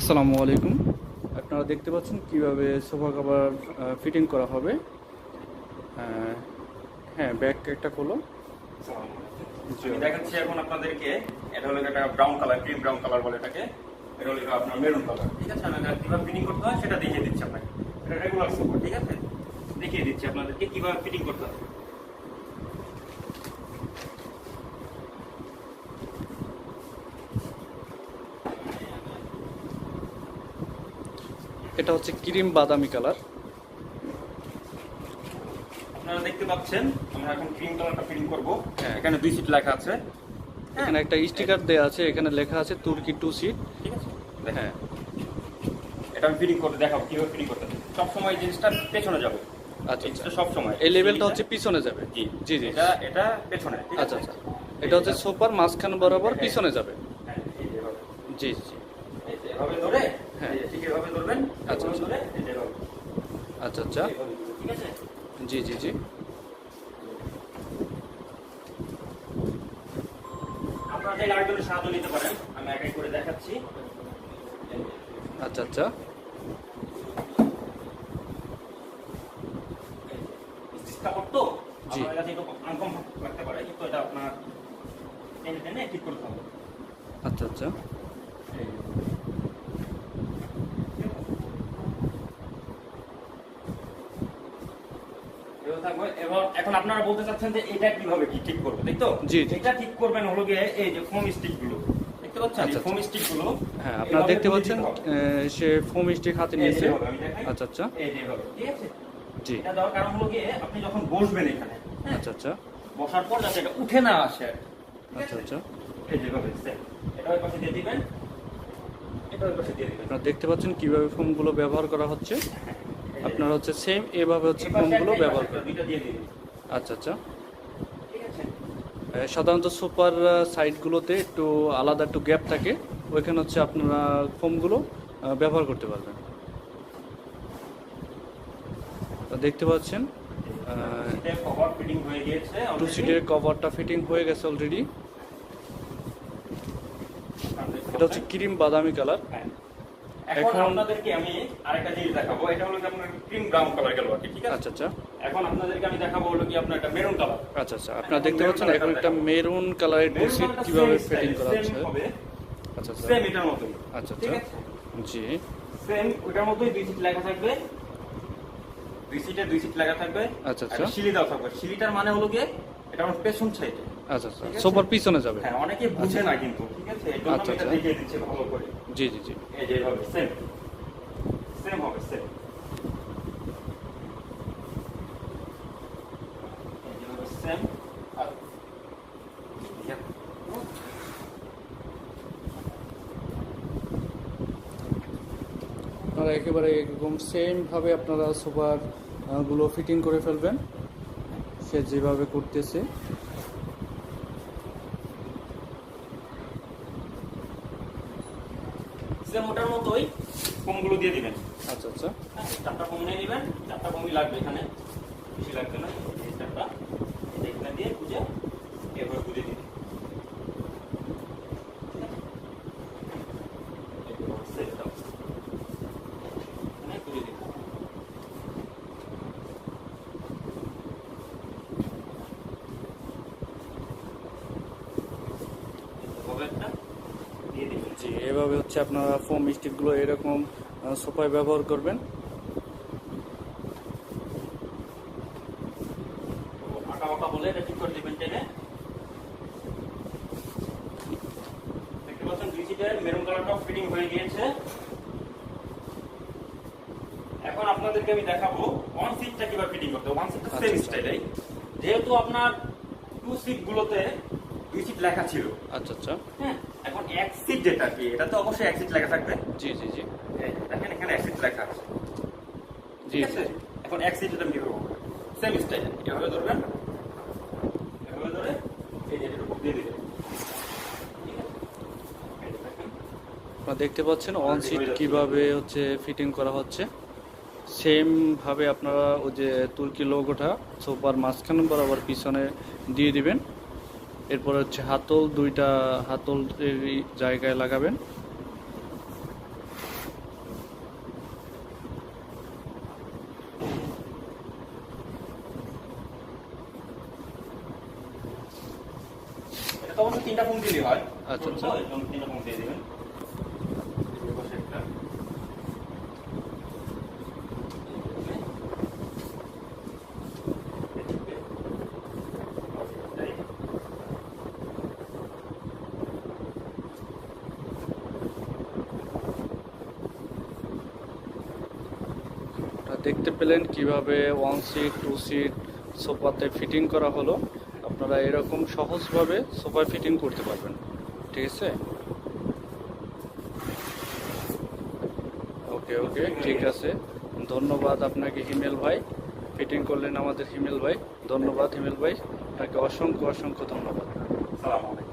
আসসালামু আলাইকুম। আপনারা দেখতে পাচ্ছেন কিভাবে সোফা কভার ফিটিং করা হবে। হ্যাঁ, ব্যাক একটা খোলো। জি, আমি দেখাচ্ছি এখন আপনাদেরকে। এটা হলো একটা brown colour, cream brown colour বলে এটাকে। এটা হলো আপনার মেরুন কালার, ঠিক আছে? আমি কিভাবে ফিটিং করতে হয় সেটা দেখিয়ে দিচ্ছি আপনাকে। এটা রেগুলার সোফা, ঠিক আছে? দেখিয়ে দিচ্ছি আপনাদেরকে কিভাবে ফিটিং করতে হয়। এটা হচ্ছে ক্রিম বাদামি কালার। আপনারা দেখতে পাচ্ছেন আমরা এখন ক্রিম কালারটা ফিটিং করব। হ্যাঁ। এখানে 2 সিট লেখা আছে। এখানে একটা স্টিকার দেওয়া আছে, এখানে লেখা আছে তুর্কি 2 সিট। ঠিক আছে? হ্যাঁ, এটা আমি ফিটিং করতে দেখাবো কিভাবে ফিটিং করতে হয়। সব সময় জিনিসটা পেছনে যাবে। আচ্ছা জিনিসটা আচ্ছা। সব সময় এই লেভেলটা হচ্ছে পিছনে যাবে। জি জি জি। এটা এটা পেছনে, ঠিক আচ্ছা আছে? আচ্ছা। এটা হচ্ছে সোফার মাঝখান বরাবর পিছনে যাবে। হ্যাঁ, এই যে এভাবে। জি জি। এই যে এভাবে ধরে, হ্যাঁ। এই যে ঠিক এভাবে ধরবেন। আচ্ছা, এভাবে আচ্ছা। ধরে এই যে এভাবে। আচ্ছা আচ্ছা। এভাবে, ঠিক আছে? জি জি জি। আপনারা চাইলে আরেকজনের সাহায্য নিতে পারেন। আমি এক এক করে দেখাচ্ছি। আচ্ছা আচ্ছা। কাপড় তো জি। আপনার কাছে একটু আনকমফোর্টেবল লাগতে পারে, কিন্তু এটা আপনার টেনে টেনে ঠিক করতে হবে। আচ্ছা আচ্ছা। এভাবে থাকবে। এবং এখন আপনারা বলতে চাচ্ছেন যে এটা কিভাবে কি ঠিক করবে, তাই তো? জি, জি। এটা ঠিক করবেন হলো গিয়ে এই যে ফোম স্টিক গুলো দেখতে পাচ্ছেন, আচ্ছা, এই ফোম স্টিক গুলো। হ্যাঁ, আপনারা দেখতে পাচ্ছেন সে ফোম স্টিক হাতে নিয়েছে। আমি দেখাই। আচ্ছা আচ্ছা। এই যে এভাবে, ঠিক আছে? জি। এটা দেওয়ার কারণ হলো গিয়ে আপনি যখন বসবেন এখানে, হ্যাঁ, আচ্ছা আচ্ছা। বসার পর যাতে এটা উঠে না আসে আর কি। ঠিক আচ্ছা আছে? আচ্ছা। এই যে এভাবে সেম। এটা ওই পাশে দিয়ে দিবেন, এটা ওই পাশে দিয়ে দিবেন। আপনারা দেখতে পাচ্ছেন কিভাবে ফোমগুলো ব্যবহার করা হচ্ছে। আপনারা হচ্ছে সেম এভাবে হচ্ছে এই পাশে ফোমগুলো একটা, এই ব্যবহার পাশে করেন। একটা, দুইটা দিয়ে দিবেন। আচ্ছা আচ্ছা। ঠিক আছে? সাধারণত সুপার সাইডগুলোতে একটু আলাদা একটু গ্যাপ থাকে, ওইখানে হচ্ছে আপনারা ফোমগুলো ব্যবহার করতে পারবেন। তো দেখতে পাচ্ছেন এটা কভার ফিটিং হয়ে গিয়েছে 2 already। সিটের কভারটা ফিটিং হয়ে গেছে অলরেডি। এটা হচ্ছে ক্রিম বাদামি কালার। হ্যাঁ। এখন আপনাদেরকে আমি আরেকটা জিনিস দেখাবো। এটা হলো কি আপনার ক্রিম ব্রাউন কালার গেল আর কি, ঠিক আছে? আচ্ছা আচ্ছা। এখন আপনাদেরকে আমি দেখাবো হলো কি আপনার একটা মেরুন কালার। আচ্ছা আচ্ছা। আপনারা দেখতে পাচ্ছেন এখন একটা মেরুন কালারের 2 সিট কিভাবে ফিটিং করা হচ্ছে। আচ্ছা আচ্ছা। সেম এটার মতোই। আচ্ছা ঠিক আচ্ছা। আছে? জি। সেম ওটার মতোই 2 সিট লেখা থাকবে। 2 সিট লেখা থাকবে। আচ্ছা আচ্ছা। একটা সিঁড়ি দেওয়া থাকবে। সিঁড়িটার মানে হলো কি এটা আমার পেছন সাইডে। আচ্ছা আচ্ছা। ঠিক আছে? সোফার পিছনে যাবে। হ্যাঁ, অনেকে বুঝে না কিন্তু, ঠিক আছে? এই জন্য আচ্ছা, আমি এটা আচ্ছা। দেখিয়ে দিচ্ছি ভালো করে। জি জি জি। এই যে এভাবে সেম। সেম হবে সেম। এই যে এভাবে সেম। আর আপনারা একেবারে এরকম সেম ভাবে আপনারা সোফার গুলো ফিটিং করে ফেলবেন, সে যেভাবে করতেছে। সেম ওটার মতোই ফোমগুলো দিয়ে দিবেন। আচ্ছা আচ্ছা। হ্যাঁ, 4টা ফোম নিয়ে নেবেন। 4টা ফোমই লাগবে এখানে, বেশি লাগবে না। এই 4টা এখানে দিয়ে গুজে এভাবে গুজে দিবেন। জি, এভাবে হচ্ছে আপনারা ফোম স্টিকগুলো এরকম সোফায় ব্যবহার করবেন। আঁকা বাঁকা বলে এটা ঠিক করে দিবেন টেনে। দেখতে পাচ্ছেন 2 সিটের মেরুন কালারটাও ফিটিং হয়ে গিয়েছে। এখন আপনাদেরকে আমি দেখাবো 1 সিটটা কিভাবে ফিটিং করতে হবে। 1 সিটটা সেম আচ্ছা, আচ্ছা। স্টাইলেই। যেহেতু আপনার 2 সিট গুলোতে 2 সিট লেখা ছিল, আচ্ছা আচ্ছা। হ্যাঁ, এখন 1 সিট যেটা কি এটা তো অবশ্যই 1 সিট লেখা থাকবে। জি জি জি। এই দেখেন এখানে 1 সিট লেখা আছে, জি ঠিক জি আছে? জি। এখন 1 সিট এটা কিভাবে হবে? সেম স্টাইল এভাবে ধরবেন, এভাবে ধরে এই যে এটার উপর দিয়ে দিবেন। ঠিক আছে? এই যে দেখেন আপনারা দেখতে পাচ্ছেন অন সিট কিভাবে হচ্ছে ফিটিং করা হচ্ছে। সেম ভাবে আপনারা ওই যে তুর্কি লোগোটা সোফার মাঝখান বরাবর পিছনে দিয়ে দিবেন। এরপর হচ্ছে হাতল, দুইটা হাতল জায়গায় লাগাবেন। 3টা ফোন দিলে হয়। আচ্ছা, আচ্ছা। একদম 3টা ফোন দিয়ে দিবেন। এই পাশে একটা। দেখতে পেলেন কিভাবে 1 সিট 2 সিট সোফাতে ফিটিং করা হলো। আপনারা এরকম সহজভাবে সোফা ফিটিং করতে পারবেন। ঠিক আছে, ওকে ওকে, ঠিক আছে। ধন্যবাদ আপনাকে হিমেল ভাই, ফিটিং করলেন আমাদের হিমেল ভাই। ধন্যবাদ হিমেল ভাই, আপনাকে অসংখ্য অসংখ্য ধন্যবাদ। আসসালামু আলাইকুম।